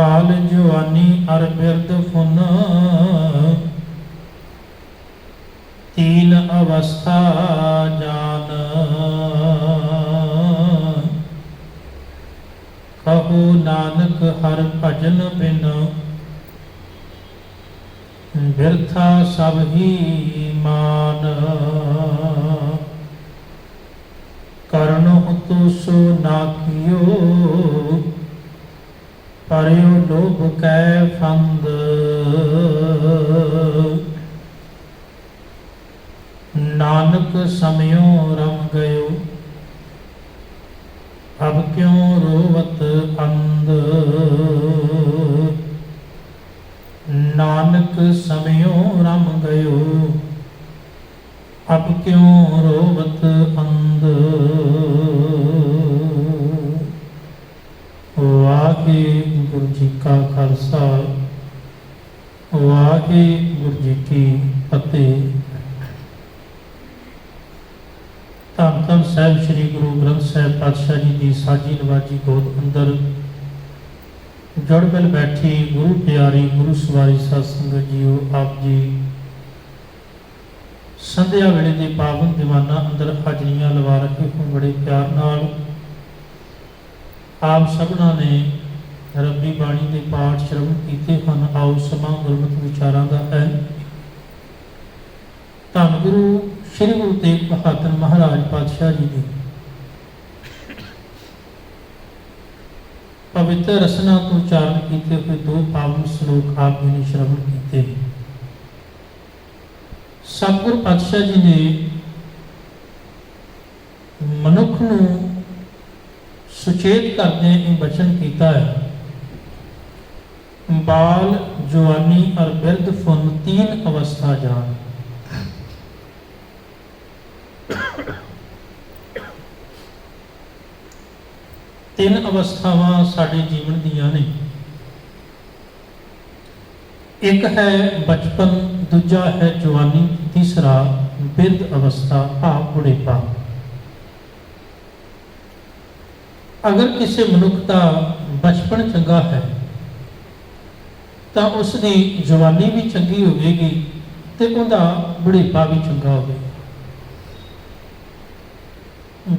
बाल जवानी अर बिरद फुन, तीन अवस्था जान। कहो नानक हर भजन बिन, बिरथा सब ही मान। करनो तो सो ना कियो, परयो लोभ कै फंद। नानक समयो रम गयो, अब क्यों रोवत अंध। नानक समयो रम गयो, अब क्यों रोवत अंध। वाहिगुरु जी का खालसा, वाहिगुरु जी की फतेह। धन धन साहिब श्री गुरु ग्रंथ साहिब पातशाह जी की साजी नवाजी गोद अंदर जड़ मिल बैठी गुरु प्यारी गुरु सवारी साध संगत जीओ, आप जी संध्या वेले के पावन दीवाना अंदर हाजरियां लवा रहे हो। बड़े प्यार नाल आप सबना ने रब्बी बाणी के पाठ श्रवण किए हैं। आओ समा गुरमत विचारों का है। धन गुरु श्री गुरु तेग बहादुर महाराज पातशाह जी की पवित्र रसना तो उच्चारण किए हुए दो पावन श्लोक आप जी ने श्रवण किए। सतगुरु पातशाह जी ने मनुख नूं सुचेत करदे ये वचन किया है, बाल जवानी और बिरद फुन, तीन अवस्था जान। तीन अवस्थावां साडे जीवन दियां ने। एक है बचपन, दूजा है जवानी, तीसरा बिरद अवस्था भाव बुढ़ेपा। अगर किसी मनुख का बचपन चंगा है तो उसकी जवानी भी चंगी होगी तो उनका बुढ़ेपा भी चंगा होगा।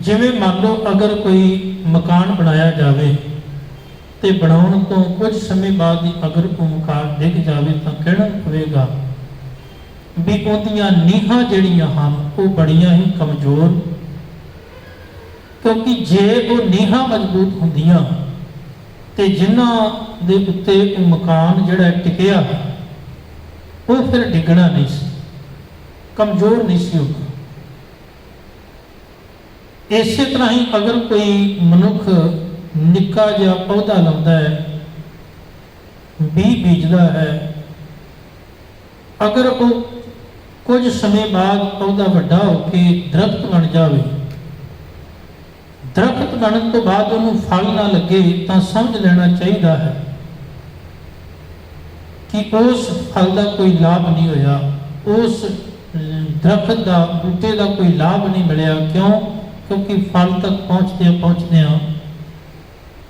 जिवें मान लो अगर कोई मकान बनाया जाए तो बनाने तो कुछ समय बाद ही अगर वो मकान डिग जाए तो कहना पवेगा भी उनदियां नीहां जिहड़ियां हन वो बड़ियां ही कमजोर, क्योंकि जे वो नीहां मजबूत होंदियां ते जिन्हां दे उत्ते वो मकान जिहड़ा टिकिया वो फिर डिगना नहीं सी, कमजोर नहीं सी होगा। इसे तरह ही अगर कोई मनुख निक्का जिहा पौधा लाउंदा है, बीज बीजदा है, अगर वो कुछ समय बाद पौधा वड्डा होके दरख्त बन जाए, दरख्त बनने तो बाद उन्होंने फल ना लगे तो समझ लेना चाहिए है कि उस फल का कोई लाभ नहीं होया, उस दरख्त का बूटे का कोई लाभ नहीं मिलया। क्यों? क्योंकि फल तक पहुँचते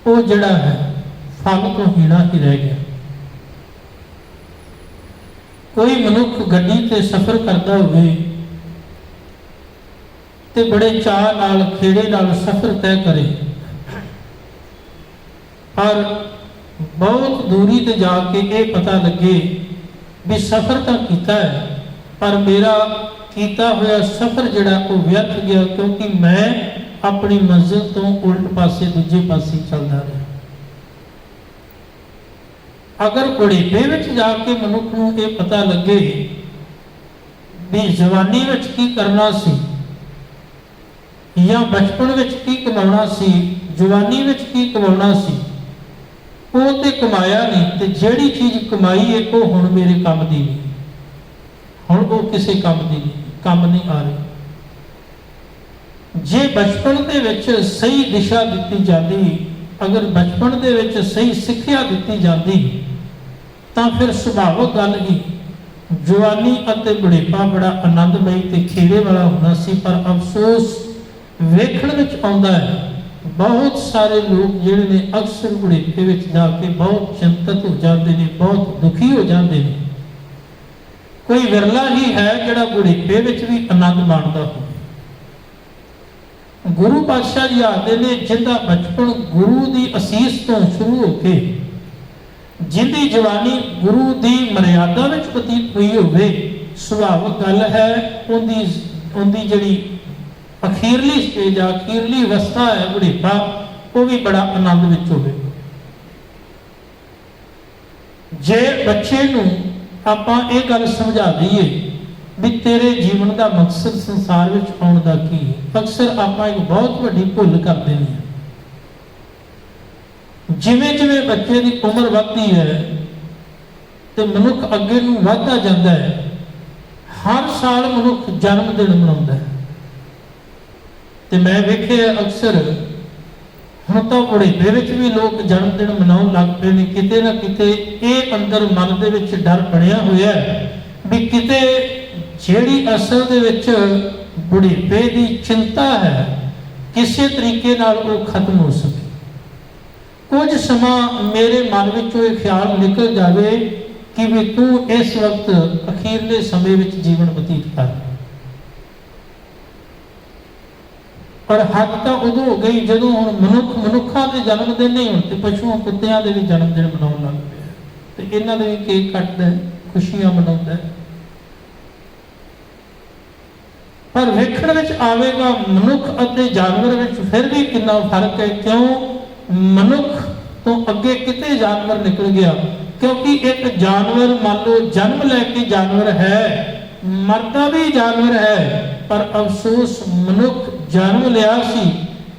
वो जड़ा है फल तो हीना ही रह गया। कोई मनुख गड्डी ते सफर करता हुए ते बड़े चाह नाल खेड़े नाल सफर तय करे, पर बहुत दूरी ते जाके ये पता लगे भी सफर तो किया है पर मेरा किया हुआ सफर जिहड़ा वो व्यर्थ गया, क्योंकि मैं अपनी मंजिल तो उल्ट पासे दूजे पासे चलता रहा। अगर बुढ़ेपे विच जाके मनुख नूं ये पता लगे भी जवानी विच की करना सी या बचपन विच की कमाना सी, जवानी विच की कमाना सी, वो तो कमाया नहीं, तो जिहड़ी चीज कमाई है वो हुण मेरे काम दी नहीं, हुण वो किसी काम दी नहीं, काम नहीं आ रही। जे बचपन दे विच सही दिशा दी जाती, अगर बचपन दे विच सही सिक्ख्या दी जाती तो फिर सुभावक गल ही जवानी और बुढ़ेपा बड़ा आनंदमई ते खेड़े वाला होना सी। पर अफसोस वेखण विच आउंदा है बहुत सारे लोग जिहड़े ने अक्सर बुढ़ेपे विच जाके बहुत चिंतित हो जाते हैं, बहुत दुखी हो जाते हैं। कोई विरला ही है जिहड़ा बुढ़ेपे विच भी आनंद माणदा हो। गुरु पातशाह जी आखदे ने जिंदा बचपन गुरु की असीस तो शुरू होके जिंदी जवानी गुरु की मर्यादा विच बतीत हुई होवे, सुभाविक गल है उनकी जिहड़ी अखीरली स्टेज अखीरली अवस्था है बुढ़ेपा, वो भी बड़ा आनंद विच होवे। जे बच्चे नूं आपां इह गल समझा दईए भी तेरे जीवन का मकसद संसार विच आउण दा की है, अक्सर आपां एक बहुत वड्डी भुल करदे ने। जिवें जिवें बच्चे की उम्र वधदी है तो मनुख अगे नूं वधदा जांदा है। हर साल मनुख जन्मदिन मनाउंदा है ते मैं वेखिआ अक्सर हुण तां बुढ़ेपे विच भी लोग जन्मदिन मनाउण लग पए ने। किते ना किते इह अंदर मन दे विच डर बणिआ होइआ भी किते जिहड़ी असल दे विच बुढ़ेपे की चिंता है किसी तरीके नाल वो खत्म हो सके। कुछ समा मेरे मन विचों यह ख्याल निकल जाए कि भी तू इस वक्त अखीरले समय विच जीवन बतीत कर। पर हद तो उदों हो गई जदों हुण मनुखा के जन्मदिन नहीं होते, पशुओं कुत्तियां के भी जन्मदिन मनाउण लग पे ते इन्हां दे भी केक कटदा है, खुशियां मनाउंदा है। पर वेखण विच आवेगा मनुख अते जानवर विच फिर भी कितना फर्क है। क्यों मनुख तो अगे किते जानवर निकल गया, क्योंकि एक जानवर मान लो जन्म लैके जानवर है, मरदा भी जानवर है, पर अफसोस मनुख जन्म लिया सी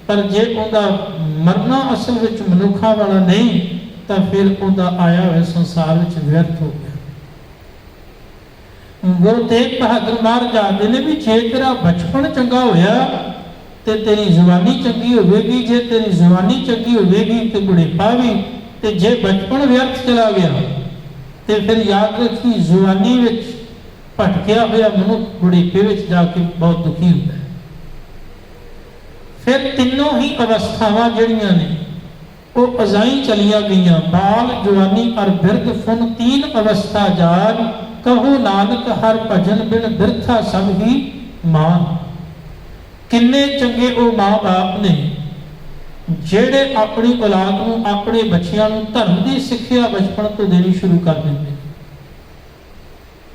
पर जे उनका मरना असल विच मनुखा वाला नहीं तो फिर उनका आया हुआ संसार विच व्यर्थ हो गया। गुरु तेग बहादुर महाराज आखदे ने भी जे तेरा बचपन चंगा होया ते तेरी जवानी चंगी होवेगी, जे तेरी जवानी चंगी होवेगी ते बुढ़ेपा भी, ते जे बचपन व्यर्थ चला गया ते फिर याद रखी जवानी विच भटकिया होया मनुख बुढ़ेपे विच जाके बहुत दुखी होता है। फिर तीनों ही अवस्थावां जिहड़ियां ने वो अजाई चलिया गईयां, बाल जवानी और बिरध फुन तीन अवस्था जाग, कहो नानक हर भजन बिन बिरथा सब ही मान। किन्ने चंगे वो मां बाप ने जेड़े अपनी औलाद नूं अपने बच्चियां नूं धर्म की सिक्ख्या बचपन तो देनी शुरू कर देंगे।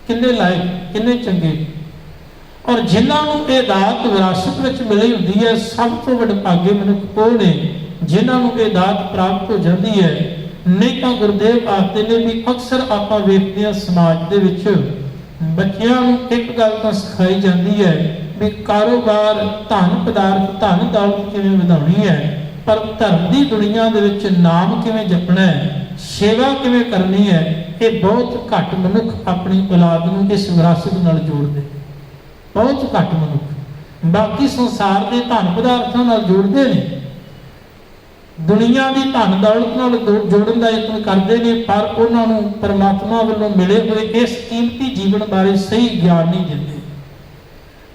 किन्ने लायक किन्ने चंगे, और जिन्हां नूं ये दात विरासत विच मिली हुंदी है, सब तो वडभागे मनुख वो ने जिन्हां नूं ये दात प्राप्त हो जाती है। नहीं तो गुरुदेव आखते ने भी अक्सर आपां वेखदे हां समाज दे विच बच्चियां नूं एक गल तां सिखाई जाती है भी कारोबार धन पदार्थ धन दौलत किवें वधाउणी है, पर धर्म की दुनिया दे विच नाम किवें जपना है, सेवा किवें करनी है, ये बहुत घट मनुख अपनी औलाद नूं इस विरासत नाल जोड़दे, बहुत घट मनुख। बाकी संसार के धन पदार्थों नाल जोड़ते हैं, दुनिया की धन दौलत नाल जोड़न का यत्न करते हैं, पर उन्होंने परमात्मा वालों मिले हुए इस कीमती जीवन बारे सही ज्ञान नहीं देते।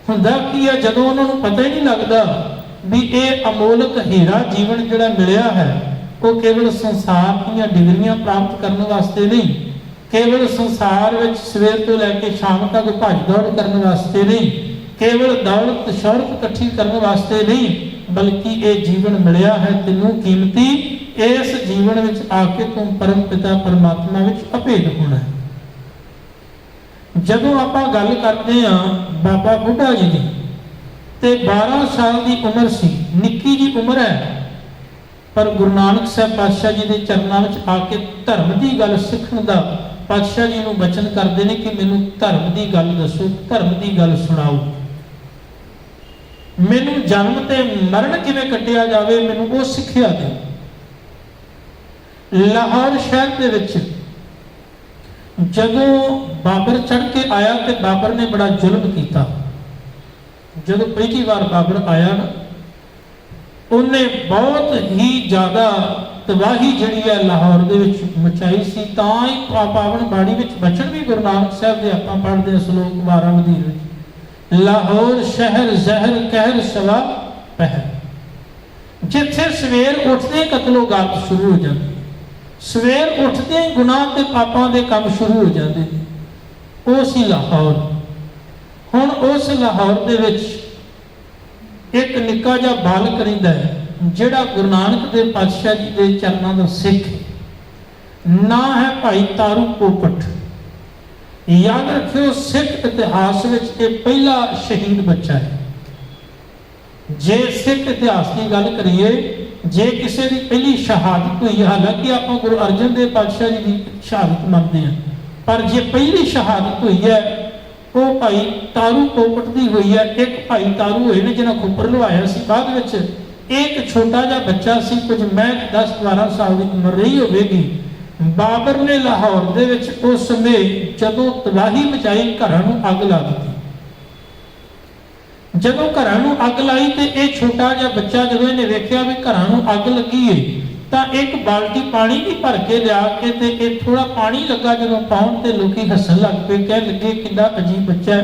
हुंदा की है जदों उन्होंने पता ही नहीं लगता भी ये अमोलक हीरा जीवन जिहड़ा मिलिया है वो केवल संसार दी डिग्रियां प्राप्त करने वास्ते नहीं, केवल संसार विच सवेर तो लैके शाम तक भज दौड़ करने वास्ते नहीं, केवल दौलत शौहरत इकट्ठी करने वास्ते नहीं, बल्कि ये जीवन मिलिया है तेनू कीमती, इस जीवन विच आके तुम परम पिता परमात्मा विच अभेद होना है। जदों आपां गल करते हैं बाबा बुढ़ा जी की, ते 12 साल की उम्र सी, निक्की जी उम्र है, पर गुरु नानक साहब पातशाह जी के चरणों में आके धर्म की गल सीखण दा पातशाह जी नूं बचन करते हैं कि मैनू धर्म की गल दसो, धर्म की गल सुनाओ, मैनू जन्म ते मरण किवें कटिया जावे, मैनू वो सिक्ख्या दे। लाहौर शहर के विच जदों बाबर चढ़ के आया तो बाबर ने बड़ा जुल्म किया। जदों पहली बार बाबर आया ना, उन्हें बहुत ही ज्यादा तबाही जिहड़ी है लाहौर दे विच मचाई सी। तां ही पावन बाड़ी विच बचन भी गुरु नानक साहब दे आपां पढ़दे हां श्लोक 12 वधीर विच, लाहौर शहर जहर कहर सवा पहर। जिथे सवेर उठते ही कतलो गात शुरू हो जाती, सवेर उठते ही गुनाह ते पापां दे काम शुरू हो जाते। वो सी लाहौर। हुण उस लाहौर दे विच एक निक्का जिहा बालक रहिंदा है जिहड़ा गुरु नानक देव पातशाह जी के चरणों का सिख है। ना है भाई तारू पोपट। याद रखियो, सिख इतिहास विच ये पहला शहीद बच्चा है। जे सिख इतिहास की गल करिए, जे किसी की पहली शहादत हुई, हालांकि आप गुरु अर्जन देव पातशाह जी की शहादत मानते हैं, पर जे पहली शहादत हुई है वो भाई तारू पोपट की हुई है। एक भाई तारू हुए ने जिन्हें खुपर लवाया सी। बाद विच एक छोटा जिहा बच्चा सी, कुछ मैं 10-12 साल की उम्र रही होगी। बाबर ने लाहौर दे विच उस समय जदों तबाही मचाई, घरां नूं अग ला दी। जदों घरां नूं अग लाई तो यह छोटा जिहा बच्चा जदों इन्हें वेख्या भी घरां नूं अग लगी है, तो एक बाल्टी पानी भी भर के लिया के ते ये थोड़ा पानी लगा जदों पाउण ते लोकी हसन लग पे, कह लगे कितना अजीब बच्चा है,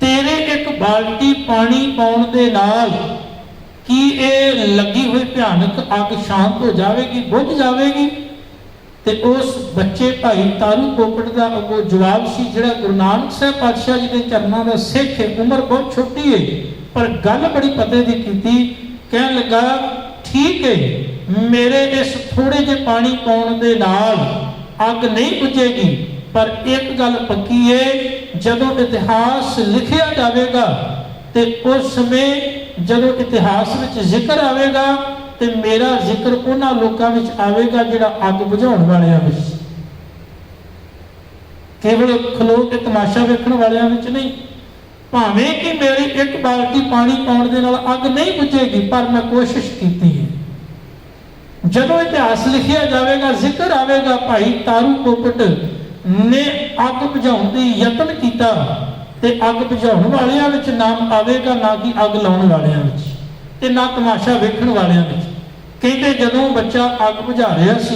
तेरे एक बाल्टी पानी पाउण दे नाल कि ये लगी हुई भयानक अग शांत हो जाएगी, बुझ जाएगी। ते उस बच्चे भाई तारू पोपट का अगो जवाब सी, जिहड़ा गुरु नानक साहब पातशाह जी के चरणों का सिख है। उम्र बहुत छोटी है पर गल बड़ी पते दी कीती। कह लगा ठीक है, मेरे इस थोड़े जे पानी पाउण दे नाल अग नहीं बुझेगी, पर एक गल पक्की है, जदों इतिहास लिखिया जाएगा तो उस समय जदों इतिहास में जिक्र आएगा तो मेरा जिक्र उन्हां लोकां विच आवेगा जिहड़ा अग बुझाउण वालियां विच, केवल खलो के तमाशा वेखण वालियां विच नहीं। भावें कि मेरी एक बाल्टी पानी पाउण दे नाल अग नहीं बुझेगी, पर मैं कोशिश कीती है। जदों इतिहास लिखिया जाएगा, जिक्र आवेगा भाई तारू पोपट ने अग बुझाउण दी यतन कीता, ते अग बुझाउण वालियां विच नाम आवेगा, ना कि अग लाउण वालियां विच ते ना तमाशा वेखण वालियां विच। कहते जदों बच्चा अग बुझा रहा सी,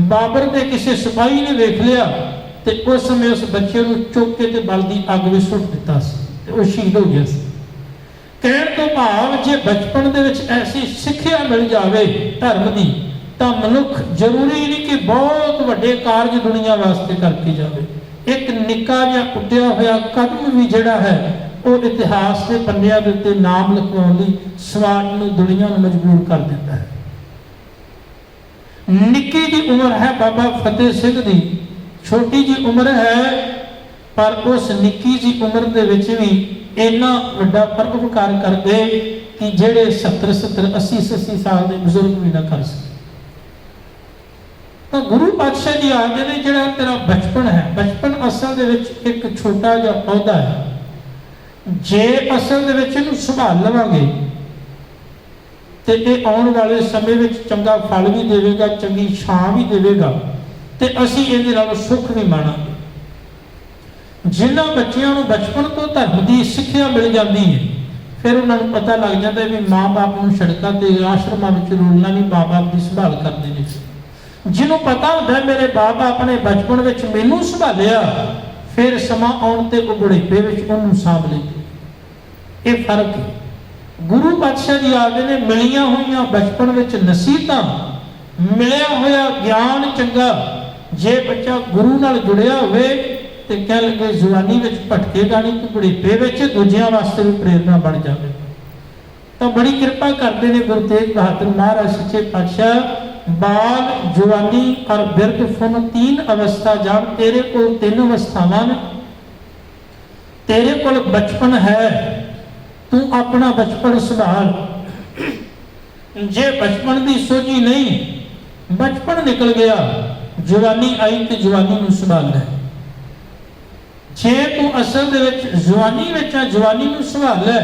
बाबर के किसी सिपाही ने वेख लिया तो उस समय उस बच्चे को चुक के बलदी अग में सुट दिता सी, वो शहीद हो गया सी। कहण तो भाव जे बचपन दे विच ऐसी सिक्ख्या मिल जाए धर्म की, तो मनुख जरूरी नहीं कि बहुत वड्डे कारज दुनिया वास्ते करके जाए। एक निक्का जिहा उड्डिया होया कदम भी जिहड़ा है वो इतिहास के पन्नियां दे उत्ते नाम लिखवाउण लई समाज नूं दुनिया नूं मजबूर कर दिता है। निक्की जी उम्र है बाबा फतेह सिंह दी, छोटी जी उम्र है, पर उस निक्की जी उम्र दे विच भी इन्ना वड्डा परोपकार कर गए कि जेड़े 70-70 80-80 साल के बुजुर्ग भी ना कर सके। तो गुरु पातशाह जी आखदे ने जिहड़ा तेरा बचपन है, बचपन असल दे विच एक छोटा जिहा पौधा है, जे असल दे विच इहनूं संभाल लवांगे तो ये आने वाले समय में चंगा फल भी देगा, चंगी छां भी देगा, तो असी इहदे नाल सुख भी माणांगे। जिन्हां बच्चियां नूं बचपन तो धर्म की सिक्ख्या मिल जाती है, फिर उन्होंने पता लग जाता है भी माँ बाप नूं सड़कां ते आश्रमां विच रोलना नहीं, माँ बाप की संभाल करते हैं। जिन्हों पता होता है मेरे बाप बाप ने बचपन में मैनू संभालिया, फिर समा आउण ते वो बुढ़ेपे विच उहनूं सांभ लैंदे। ये फर्क है। गुरु पातशाह जी आखदे ने मिलिया हुई बचपन विच नसीहतां, मिलिया होया ज्ञान चंगा, जे बच्चा गुरु नाल जुड़िया होवे ते कह लगे जवानी विच भटकेगा नहीं, तो बुढ़ेपे विच दूजियां वास्ते भी प्रेरणा बन जाए। तो बड़ी कृपा करते हैं गुरु तेग बहादुर महाराज सच्चे पातशाह। बाल जवानी और बिरध फुन 3 अवस्था जान, तेरे को 3 अवस्थावां, तेरे को बचपन है, तू अपना बचपन संभाल। जे बचपन की सोझी नहीं, बचपन निकल गया, जवानी आई तो जवानी नूं संभाल ले। जे तू असल दे विच जवानी विच जवानी नूं संभाल ले,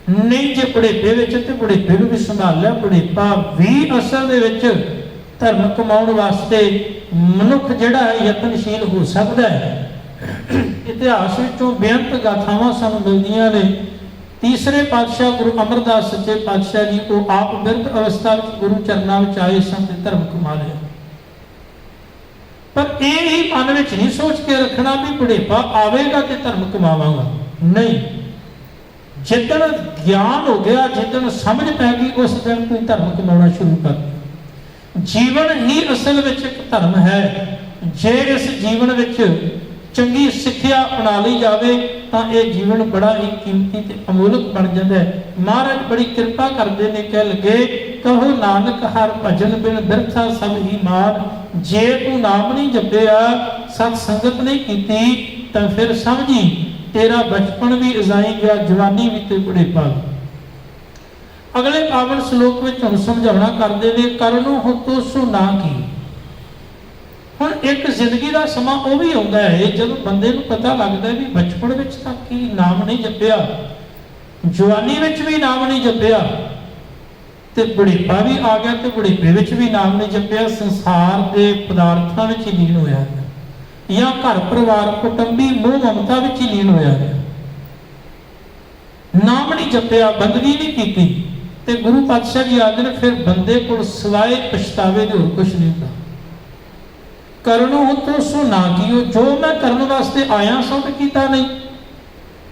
नहीं जे बुढ़ेपे विच ते बुढ़ेपे नूं भी संभाल ले। बुढ़ेपा भी असल दे विच धर्म कमाउण वास्ते मनुख जिहड़ा है यतनशील हो सकदा है। इतिहास विचों बेअंत गाथावां सानूं मिलदियां ने। तीसरे पातशाह गुरु अमरदास सच्चे पातशाह जी को आप बिरध अवस्था गुरु चरणों में आए सन, धर्म कमा लिया। पर यही मन में नहीं सोच के रखना भी बुढ़ेपा आवेगा तो धर्म कमावांगा, नहीं। ਜਿੱਦਣ ਗਿਆਨ ਹੋ ਗਿਆ, ਜਿੱਦਣ ਸਮਝ ਪੈ ਗਈ, ਉਸ ਦਿਨ ਕੋਈ ਧਰਮ ਕਮਾਉਣਾ ਸ਼ੁਰੂ ਕਰ ਦਿਓ। ਜੀਵਨ ਹੀ ਅਸਲ ਵਿੱਚ ਇੱਕ ਧਰਮ ਹੈ। ਜੇ ਇਸ ਜੀਵਨ ਵਿੱਚ ਚੰਗੀ ਸਿੱਖਿਆ ਅਪਣਾ ਲਈ ਜਾਵੇ ਤਾਂ ਇਹ ਜੀਵਨ ਬੜਾ ਹੀ ਕੀਮਤੀ ਤੇ ਅਮੋਲਕ ਬਣ ਜਾਂਦਾ ਹੈ। ਮਹਾਰਾਜ ਬੜੀ ਕਿਰਪਾ ਕਰਦੇ ਨੇ, ਕਹਿ ਲਗੇ ਕਹੋ ਨਾਨਕ ਹਰ ਭਜਨ ਬਿਨ ਬਿਰਥਾ ਸਭ ਹੀ ਮਾਨ। ਜੇ ਤੂੰ ਨਾਮ ਨਹੀਂ ਜਪਿਆ, ਸਤ ਸੰਗਤ ਨਹੀਂ ਕੀਤੀ, ਤਾਂ ਫਿਰ ਸਮਝੀ ਤੇਰਾ ਬਚਪਨ ਵੀ ਅਜ਼ਾਈ ਗਿਆ, ਜਵਾਨੀ ਵੀ ਤੇ ਬੁਢੇਪਾ ਵੀ। ਅਗਲੇ ਪਾਵਨ ਸ਼ਲੋਕ ਵਿੱਚ ਹੁਣ ਸਮਝਾਉਣਾ ਕਰਦੇ ਨੇ, ਕਰਨੋ ਹੁਤੋ ਸੋ ਨਾ ਕੀ। ਹੁਣ ਇੱਕ ਜ਼ਿੰਦਗੀ ਦਾ ਸਮਾਂ ਉਹ ਵੀ ਆਉਂਦਾ ਹੈ ਜਦੋਂ ਬੰਦੇ ਨੂੰ ਪਤਾ ਲੱਗਦਾ ਵੀ ਬਚਪਨ ਵਿੱਚ ਤਾਂ ਕੀ ਨਾਮ ਨਹੀਂ ਜਪਿਆ, ਜਵਾਨੀ ਵਿੱਚ ਵੀ ਨਾਮ ਨਹੀਂ ਜਪਿਆ, ਤੇ ਬੁਢੇਪਾ ਵੀ ਆ ਗਿਆ ਤੇ ਬੁਢੇਪੇ ਵਿੱਚ ਵੀ ਨਾਮ ਨਹੀਂ ਜਪਿਆ, ਸੰਸਾਰ ਦੇ ਪਦਾਰਥਾਂ ਵਿੱਚ ਹੀ ਲੀਨ ਹੋਇਆ ਜਾਂ ਘਰ ਪਰਿਵਾਰ ਕੁਟੁੰਬੀ ਮੋਹ ਮਮਤਾ ਵਿੱਚ ਹੀ ਲੀਨ ਹੋਇਆ ਗਿਆ, ਨਾਮ ਨਹੀਂ ਜਪਿਆ, ਬੰਦਗੀ ਨਹੀਂ ਕੀਤੀ। ਤੇ ਗੁਰੂ ਪਾਤਸ਼ਾਹ ਜੀ ਆਖਦੇ ਨੇ ਫਿਰ ਬੰਦੇ ਕੋਲ ਸਿਵਾਏ ਪਛਤਾਵੇ ਦੇ ਹੋਰ ਕੁਝ ਨਹੀਂ ਹੁੰਦਾ। ਕਰਨੋ ਹੁਤੋ ਸੋ ਨਾ ਕੀਓ। ਜੋ ਮੈਂ ਕਰਨ ਵਾਸਤੇ ਆਇਆ ਸਾਂ ਤੇ ਕੀਤਾ ਨਹੀਂ।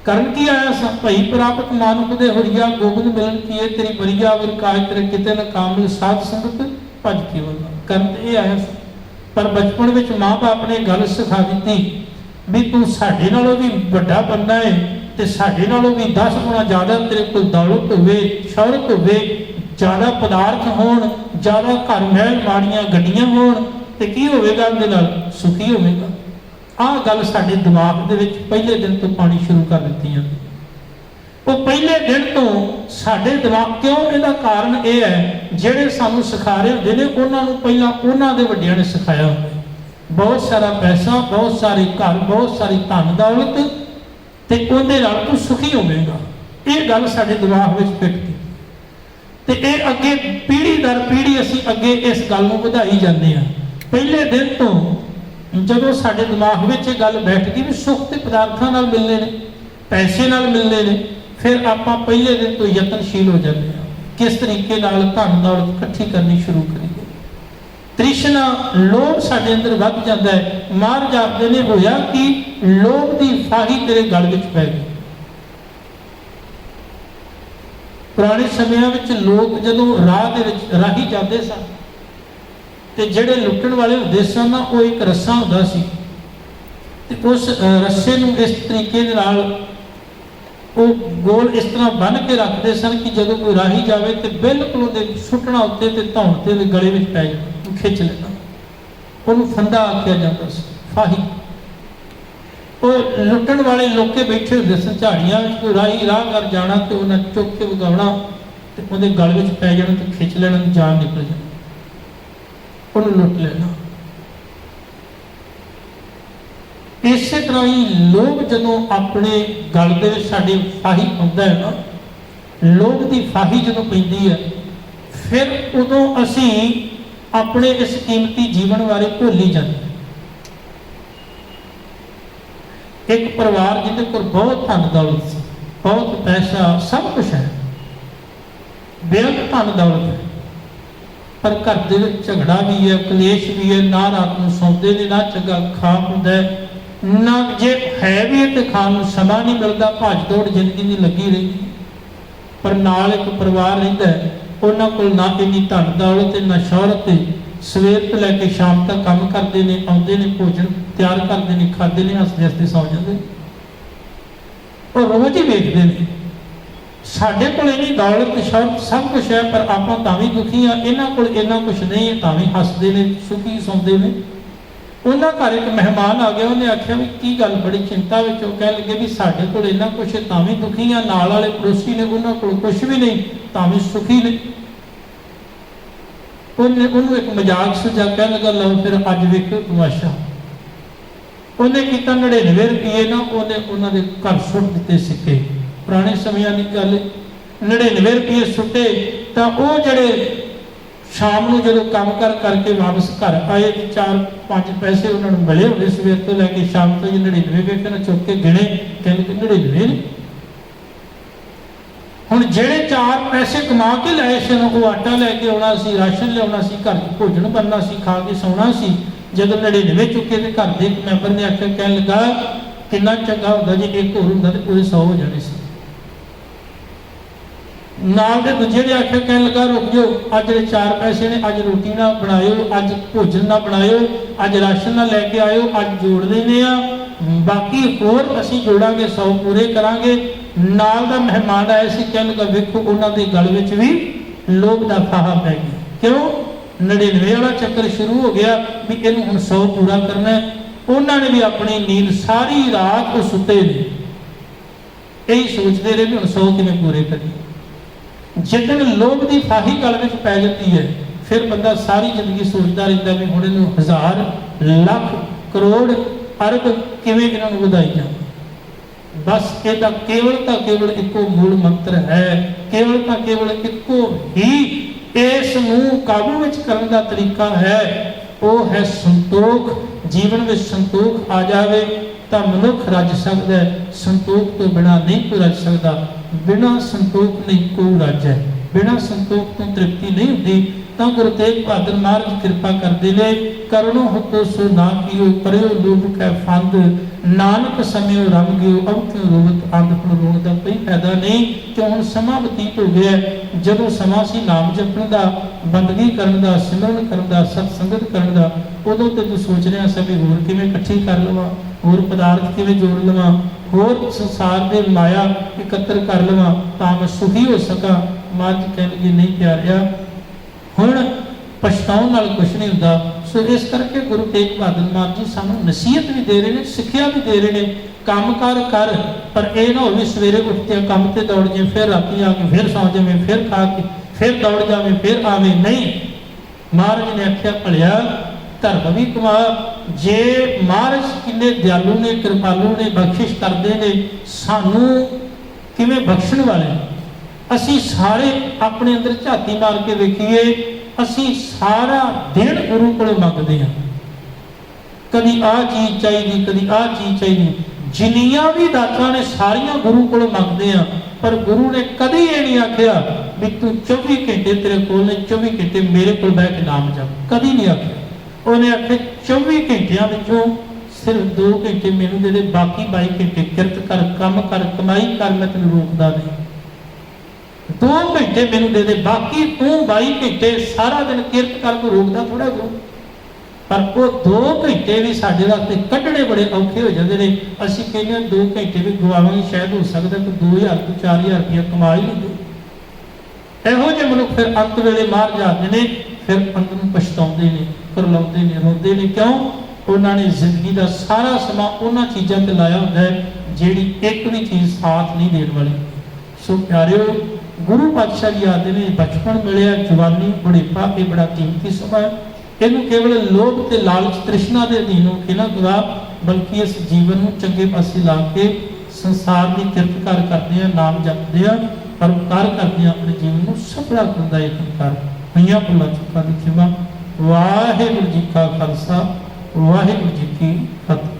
ਕਰਨ ਕੀ ਆਇਆ ਸਾਂ? ਭਈ ਪ੍ਰਾਪਤ ਮਾਨੁਖ ਦੇ ਹੁਰੀਆ ਗੋਬਿੰਦ ਮਿਲਨ ਕੀਏ, ਤੇਰੀ ਬਰੀਆ ਵਰ ਕਾਜ ਤੇਰੇ ਕਿਤੇ ਨਾ ਕਾਮਲ ਸਾਧ ਸੰਗਤ ਭਜ ਕੇ ਵਰਨਾ। ਕਰਨ ਤੇ ਇਹ ਆਇਆ ਸਾਂ, ਪਰ ਬਚਪਨ ਵਿੱਚ ਮਾਂ-ਬਾਪ ਨੇ ਗੱਲ ਸਿਖਾ ਦਿੱਤੀ ਵੀ ਤੂੰ ਸਾਡੇ ਨਾਲੋਂ ਵੀ ਵੱਡਾ ਬੰਦਾ ਹੈ ਤੇ ਸਾਡੇ ਨਾਲੋਂ ਵੀ 10 ਗੁਣਾ ਜ਼ਿਆਦਾ ਤੇਰੇ ਕੋਲ ਦੌਲਤ ਹੋਵੇ, ਸ਼ੌਹਰਤ ਹੋਵੇ, ਜ਼ਿਆਦਾ ਪਦਾਰਥ ਹੋਣ, ਜ਼ਿਆਦਾ ਘਰ ਮਹਿਲ ਮਾੜੀਆਂ ਗੱਡੀਆਂ ਹੋਣ, ਤੇ ਕੀ ਹੋਵੇਗਾ? ਉਹਦੇ ਨਾਲ ਸੁਖੀ ਹੋਵੇਗਾ। ਆਹ ਗੱਲ ਸਾਡੇ ਦਿਮਾਗ ਦੇ ਵਿੱਚ ਪਹਿਲੇ ਦਿਨ ਤੋਂ ਪਾਣੀ ਸ਼ੁਰੂ ਕਰ ਦਿੱਤੀ ਜਾਂਦੀ। ਉਹ ਪਹਿਲੇ ਦਿਨ ਤੋਂ ਸਾਡੇ ਦਿਮਾਗ, ਕਿਉਂ? ਇਹਦਾ ਕਾਰਨ ਇਹ ਹੈ ਜਿਹੜੇ ਸਾਨੂੰ ਸਿਖਾ ਰਹੇ ਹੁੰਦੇ ਨੇ ਉਹਨਾਂ ਨੂੰ ਪਹਿਲਾਂ ਉਹਨਾਂ ਦੇ ਵੱਡਿਆਂ ਨੇ ਸਿਖਾਇਆ ਹੁੰਦਾ। ਬਹੁਤ ਸਾਰਾ ਪੈਸਾ, ਬਹੁਤ ਸਾਰੇ ਘਰ, ਬਹੁਤ ਸਾਰੀ ਧਨ ਦੌਲਤ, ਤੇ ਉਹਦੇ ਨਾਲ ਤੂੰ ਸੁਖੀ ਹੋਵੇਗਾ। ਇਹ ਗੱਲ ਸਾਡੇ ਦਿਮਾਗ ਵਿੱਚ ਫਿੱਟ ਗਈ ਤੇ ਇਹ ਅੱਗੇ ਪੀੜ੍ਹੀ ਦਰ ਪੀੜ੍ਹੀ ਅਸੀਂ ਅੱਗੇ ਇਸ ਗੱਲ ਨੂੰ ਵਧਾਈ ਜਾਂਦੇ ਹਾਂ। ਪਹਿਲੇ ਦਿਨ ਤੋਂ ਜਦੋਂ ਸਾਡੇ ਦਿਮਾਗ ਵਿੱਚ ਇਹ ਗੱਲ ਬੈਠ ਗਈ ਵੀ ਸੁੱਖ ਤੇ ਪਦਾਰਥਾਂ ਨਾਲ ਮਿਲਨੇ ਨੇ, ਪੈਸੇ ਨਾਲ ਮਿਲਨੇ ਨੇ, ਫਿਰ ਆਪਾਂ ਪਹਿਲੇ ਦਿਨ ਤੋਂ ਯਤਨਸ਼ੀਲ ਹੋ ਜਾਂਦੇ ਹਾਂ ਕਿਸ ਤਰੀਕੇ ਨਾਲ ਧਨ ਦੌਲਤ ਇਕੱਠੀ ਕਰਨੀ ਸ਼ੁਰੂ ਕਰੀਏ। ਤ੍ਰਿਸ਼ਨਾ, ਲੋਭ ਸਾਡੇ ਅੰਦਰ ਵੱਧ ਜਾਂਦਾ ਹੈ। ਮਹਾਰਾਜ ਆਖਦੇ ਨੇ ਹੋਇਆ ਕਿ ਲੋਭ ਦੀ ਫਾਹੀ ਤੇਰੇ ਗਲ ਵਿੱਚ ਪੈ ਗਈ। ਪੁਰਾਣੇ ਸਮਿਆਂ ਵਿੱਚ ਲੋਕ ਜਦੋਂ ਰਾਹ ਦੇ ਵਿੱਚ ਰਾਹੀ ਜਾਂਦੇ ਸਨ ਤੇ ਜਿਹੜੇ ਲੁੱਟਣ ਵਾਲੇ ਹੁੰਦੇ ਸਨ ਨਾ, ਉਹ ਇੱਕ ਰੱਸਾ ਹੁੰਦਾ ਸੀ ਤੇ ਉਸ ਰੱਸੇ ਨੂੰ ਇਸ ਤਰੀਕੇ ਦੇ ਨਾਲ ਉਹ ਗੋਲ ਇਸ ਤਰ੍ਹਾਂ ਬੰਨ੍ਹ ਕੇ ਰੱਖਦੇ ਸਨ ਕਿ ਜਦੋਂ ਕੋਈ ਰਾਹੀ ਜਾਵੇ ਤੇ ਬਿਲਕੁਲ ਉਹਦੇ ਸੁੱਟਣਾ ਉੱਤੇ ਤੇ ਧੌਣ ਤੇ ਗਲੇ ਵਿੱਚ ਪੈ ਜਾਣਾ, ਖਿੱਚ ਲੈਣਾ। ਉਹਨੂੰ ਫੰਦਾ ਆਖਿਆ ਜਾਂਦਾ ਸੀ, ਫਾਹੀ। ਉਹ ਲੁੱਟਣ ਵਾਲੇ ਲੋਕੇ ਬੈਠੇ ਹੁੰਦੇ ਸਨ ਝਾੜੀਆਂ ਵਿੱਚ, ਕੋਈ ਰਾਹੀ ਰਾਹ ਕਰ ਜਾਣਾ ਤੇ ਉਹਨਾਂ ਚੁੱਕ ਕੇ ਵਗਾਉਣਾ ਤੇ ਉਹਦੇ ਗਲ ਵਿੱਚ ਪੈ ਜਾਣਾ ਤੇ ਖਿੱਚ ਲੈਣਾ, ਜਾਨ ਨਿਕਲ ਜਾਣੀ, ਉਹਨੂੰ ਲੁੱਟ ਲੈਣਾ। ਇਸੇ ਤਰ੍ਹਾਂ ਹੀ ਲੋਭ ਜਦੋਂ ਆਪਣੇ ਗਲ ਦੇ ਵਿੱਚ ਸਾਡੇ ਫਾਹੀ ਪਾਉਂਦਾ ਹੈ ਨਾ, ਲੋਭ ਦੀ ਫਾਹੀ ਜਦੋਂ ਪੈਂਦੀ ਹੈ, ਫਿਰ ਉਦੋਂ ਅਸੀਂ ਆਪਣੇ ਇਸ ਕੀਮਤੀ ਜੀਵਨ ਬਾਰੇ ਭੁੱਲ ਹੀ ਜਾਂਦੇ। ਇੱਕ ਪਰਿਵਾਰ ਜਿਹਦੇ ਕੋਲ ਬਹੁਤ ਧਨ ਦੌਲਤ ਸੀ, ਬਹੁਤ ਪੈਸਾ, ਸਭ ਕੁਝ ਹੈ, ਬੇਅੰਤ ਧਨ ਦੌਲਤ ਹੈ, ਪਰ ਘਰ ਦੇ ਵਿੱਚ ਝਗੜਾ ਵੀ ਹੈ, ਕਲੇਸ਼ ਵੀ ਹੈ, ਨਾ ਰਾਤ ਨੂੰ ਸੌਂਦੇ ਨੇ, ਨਾ ਚੰਗਾ ਖਾ ਹੁੰਦਾ, ਨਾ ਜੇ ਹੈ ਵੀ ਤੇ ਖਾਣ ਨੂੰ ਸਮਾਂ ਨਹੀਂ ਮਿਲਦਾ, ਭੱਜ ਦੌੜ ਜ਼ਿੰਦਗੀ ਦੀ ਲੱਗੀ ਰਹਿੰਦੀ। ਪਰ ਨਾਲ ਇੱਕ ਪਰਿਵਾਰ ਰਹਿੰਦਾ ਹੈ, ਉਹਨਾਂ ਕੋਲ ਨਾ ਇੰਨੀ ਧਨ ਦੌਲਤ, ਨਾ ਸ਼ੌਹਰਤ, ਸਵੇਰ ਤੋਂ ਲੈ ਕੇ ਸ਼ਾਮ ਤੱਕ ਕੰਮ ਕਰਦੇ ਨੇ, ਆਉਂਦੇ ਨੇ, ਭੋਜਨ ਤਿਆਰ ਕਰਦੇ ਨੇ, ਖਾਂਦੇ ਨੇ, ਹੱਸਦੇ ਹੱਸਦੇ ਸੌ ਜਾਂਦੇ। ਉਹ ਰੋਜ਼ ਹੀ ਵੇਖਦੇ ਨੇ ਸਾਡੇ ਕੋਲ ਇੰਨੀ ਦੌਲਤ ਸ਼ੌਹਰਤ ਸਭ ਕੁਛ ਹੈ, ਪਰ ਆਪਾਂ ਤਾਂ ਵੀ ਦੁਖੀ ਆ, ਇਹਨਾਂ ਕੋਲ ਇੰਨਾ ਕੁਛ ਨਹੀਂ ਹੈ, ਤਾਂ ਵੀ ਹੱਸਦੇ ਨੇ, ਸੁਖੀ ਸੌਂਦੇ ਨੇ। ਉਹਨਾਂ ਘਰ ਇੱਕ ਮਹਿਮਾਨ ਆ ਗਿਆ, ਉਹਨੇ ਆਖਿਆ ਵੀ ਕੀ ਗੱਲ, ਬੜੀ ਚਿੰਤਾ ਵਿੱਚ। ਉਹ ਕਹਿ ਲੱਗੇ ਵੀ ਸਾਡੇ ਕੋਲ ਇੰਨਾ ਕੁਛ ਹੈ ਤਾਂ ਵੀ ਦੁਖੀ ਆ, ਨਾਲ ਵਾਲੇ ਪੜੋਸੀ ਨੇ ਉਹਨਾਂ ਕੋਲ ਕੁਛ ਵੀ ਨਹੀਂ ਤਾਂ ਵੀ ਸੁਖੀ ਨੇ। ਉਹਨੂੰ ਇੱਕ ਮਜ਼ਾਕ ਸੁਝਾ, ਕਹਿਣ ਲੱਗਾ ਲਓ ਫਿਰ ਅੱਜ ਵੇਖੋ ਤਮਾਸ਼ਾ। ਉਹਨੇ ਕੀਤਾ 99 ਰੁਪਏ ਨਾ ਉਹਨੇ ਉਹਨਾਂ ਦੇ ਘਰ ਸੁੱਟ ਦਿੱਤੇ ਸਿੱਕੇ। ਪੁਰਾਣੇ ਸਮਿਆਂ ਦੀ ਗੱਲ, 99 ਰੁਪਏ ਸੁੱਟੇ ਤਾਂ ਉਹ ਜਿਹੜੇ ਸ਼ਾਮ ਨੂੰ ਜਦੋਂ ਕੰਮ ਕਰਕੇ ਵਾਪਸ ਘਰ ਆਏ ਤੇ 4-5 ਪੈਸੇ ਉਹਨਾਂ ਨੂੰ ਮਿਲੇ ਹੋਣੇ ਸਵੇਰ ਤੋਂ ਲੈ ਕੇ ਸ਼ਾਮ ਤੋਂ। 99 ਵੇਖੇ ਨਾ, ਚੁੱਕ ਕੇ ਗਿਣੇ, ਕਹਿੰਦੇ 99 ਨੇ। ਹੁਣ ਜਿਹੜੇ 4 ਪੈਸੇ ਕਮਾ ਕੇ ਲਏ ਸਨ, ਉਹ ਆਟਾ ਲੈ ਕੇ ਆਉਣਾ ਸੀ, ਰਾਸ਼ਨ ਲਿਆਉਣਾ ਸੀ, ਘਰ ਭੋਜਨ ਬਣਨਾ ਸੀ, ਖਾ ਕੇ ਸੌਣਾ ਸੀ। ਜਦੋਂ 99 ਚੁੱਕੇ ਤੇ ਘਰ ਦੇ ਇੱਕ ਮੈਂਬਰ ਨੇ ਆਖਿਆ, ਕਹਿਣ ਲੱਗਾ ਕਿੰਨਾ ਚੰਗਾ ਹੁੰਦਾ ਜੇ ਇੱਕ ਹੋਰ ਹੁੰਦਾ ਤੇ ਪੂਰੇ 100 ਹੋ ਜਾਣੇ ਸੀ। नाल दे दूजे ने आख्या, कहने लगा रुक जाओ, अज ਜਿਹੜੇ 4 पैसे ने अज रोटी ना बनायो, अज भोजन ना बनायो, अज राशन ना लैके आयो, अज जोड़ लेने आ, बाकी होर असीं जोड़ांगे, 100 पूरे करांगे। नाल दा मेहमान आया सी, कहने लगा वेखो उन्हां दे गल विच भी लोभ दा फाहा पै गया। क्यों? 99 वाला चक्कर शुरू हो गया भी इहनूं हुण 100 पूरा करना है। उन्होंने भी अपनी नींद सारी रात को सुते ने, यही सोचते रहे भी हुण 100 किवें पूरे करिए। जिदन लोभ की फाही गल में पै जाती है, फिर बंदा सारी जिंदगी सोचता रहता भी हुण इहनूं 1000 लाख करोड़ अरब किवें इन्हां नूं वधाई जावां। बस ਇਹਦਾ केवल तो केवल इको मूल मंत्र है, केवल तो केवल इको ही इस नूं काबू विच करन दा तरीका है, वो है संतोख। जीवन में संतोख आ जाए तो मनुख रज सकता है, संतोख तो बिना नहीं कोई रज सकता। बिना संतोख नहीं कोई रज है, बिना संतोख तो तृप्ति नहीं होती। तो गुरु तेग बहादुर महाराज कृपा करते ने, करणो हुतो सो ना कियो, करियो लोभ कै फंद, नानक समयो रम गयो, अब क्यों रोवत अंध। हुण रोण का कोई फायदा नहीं, क्यों हुण समा बतीत हो गया। जदों समा सी नाम जपण दा, बंदगी करन दा, सिमरन करन दा, सतसंगत करन दा, उदों ते तू सोच रहा सा भी होर किवें इकट्ठी कर लवां, होर पदार्थ किवें जोड़ लवां, होर संसार दे माया इकत्तर कर लवां तां मैं सुखी हो सकां। मां जी कहण लगी नहीं प्यारिया, हुण पछताउण नाल कुछ नहीं हुंदा। सो इस करके गुरु तेग बहादुर महाराज जी सानूं नसीहत भी दे रहे हैं, सिक्ख्या भी दे रहे हैं। काम कार कर, पर यह ना हो सवेरे उठते काम से दौड़ जाए, फिर राती आके फिर सौ जाए, फिर खा के फिर दौड़ जाए, फिर आवे नहीं। महाराज ने आख्या भलिया धर्म भी कमा, जे महाराज किन्ने दयालु ने, कृपालु ने, बख्शिश करते हैं सानू किवें बख्शण वाले। असी सारे अपने अंदर झाती मार के वेखीए, असी सारा दिन गुरु को मंगते हैं, कभी आ चीज चाहिए, कभी आ चीज चाहिए। जिन्नियां भी दातां ने सारियां गुरु को मंगते हैं, पर गुरु ने कभी ये नहीं आख्या भी तू 24 घंटे तेरे कोल ने 24 घंटे मेरे को बह के नाम जप, कभी नहीं आख्या। उन्हें आख्या 24 घंटिया विचों सिर्फ 2 घंटे मैनूं दे दे, बाकी 22 घंटे किरत कर, काम कर, कमाई कर, मैं तेन रोकदा नहीं। 2 घंटे मैनूं दे दे, बाकी तू 22 घंटे सारा दिन किरत कर, को रोकदा थोड़ा गुरु। पर वो 2 घंटे भी साडे वास्ते कढ़ने बड़े औखे हो जाते हैं। असीं कहने 2 घंटे भी गवावांगे, शायद हो सकता कोई 2000 तो 4000 रुपया कमा ही लैंदे। इहो जिहे मनुख फिर अंत वेले मार जाते हैं, फिर अंदरों पछताउंदे ने, करलाउंदे ने, रोंदे ने। क्यों? उन्होंने जिंदगी का सारा समा उन्हां चीज़ों ते लाया होंदा है जिहड़ी एक भी चीज़ साथ नहीं देने वाली। सो प्यारिओ, गुरु पातशाह जी आते हैं बचपन मिलिया, जवानी, बुढ़ेपा, ये बड़ा कीमती समा है। इनू केवल लोभ ते लालच तृष्णा के अधीन होकर ना गुआ, बल्कि इस जीवन को चंगे पासे ला के संसार की किरतकार करते हैं, नाम जपते हैं, परोपकार करते हैं, अपने जीवन को सफला करने का यत्न कर। होइयां भुलां चुकां दी खिमा। वाहिगुरू जी का खालसा, वाहिगुरू जी की फतेह।